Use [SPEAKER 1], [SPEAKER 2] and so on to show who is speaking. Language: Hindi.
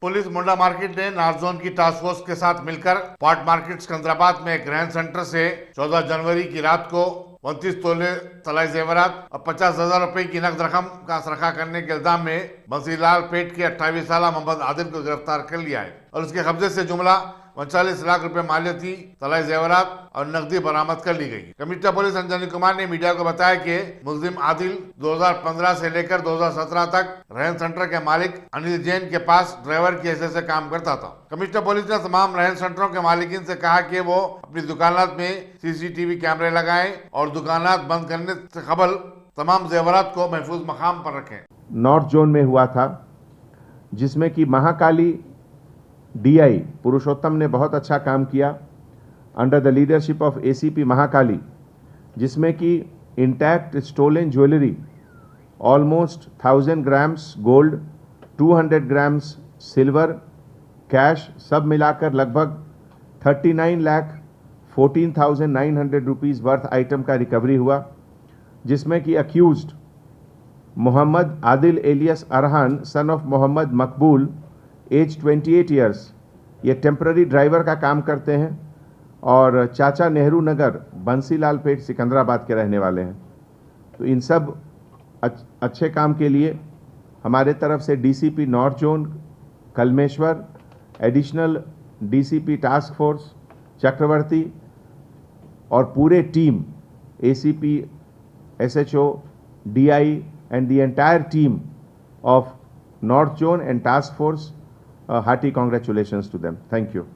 [SPEAKER 1] पुलिस मुंडा मार्केट ने नॉर्थ जोन की टास्क फोर्स के साथ मिलकर पॉट मार्केट सिकंदराबाद में एक ग्रहण सेंटर से 14 जनवरी की रात को 29 तोले तलाई जेवरात और 50,000 रुपए की नकद रकम का सरखा करने के इल्जाम में बंसीलाल पेट के 28 साल मोहम्मद आदिल को गिरफ्तार कर लिया है और उसके कब्जे से जुमला 39 लाख रुपए मालियती तलाई जेवरात और नकदी बरामद कर ली गई। कमिश्नर पुलिस अंजनी कुमार ने मीडिया को बताया कि मुलजिम आदिल 2015 से लेकर 2017 तक रहन सेंटर के मालिक अनिल जैन के पास ड्राइवर की हैसियत से काम करता था। कमिश्नर पुलिस ने तमाम रहन सेंटरों के मालिकिन से कहा कि वो अपनी दुकानात में सीसीटीवी कैमरे लगाएं और दुकानात बंद करने से कबल तमाम जेवरात को महफूज मकाम पर रखें।
[SPEAKER 2] नॉर्थ जोन में हुआ था, जिसमें कि महाकाली डीआई पुरुषोत्तम ने बहुत अच्छा काम किया under the leadership of ACP Mahakali, जिसमें कि intact stolen jewellery almost 1000 grams gold, 200 grams silver, cash सब मिलाकर लगभग 39,14,900 रुपीज़ वर्थ आइटम का रिकवरी हुआ, जिसमें कि accused Mohammad Adil alias Arhan son of Mohammad Maqbool age 28 years, ये टेम्पररी ड्राइवर का काम करते हैं और चाचा नेहरू नगर बंसीलाल पेट सिकंदराबाद के रहने वाले हैं। तो इन सब अच्छे काम के लिए हमारे तरफ से DCP north zone Kalmeshwar, additional DCP task force Chakraborty और पूरे team ACP, SHO, DI and the entire team of North Zone and Task Force, hearty congratulations to them. Thank you.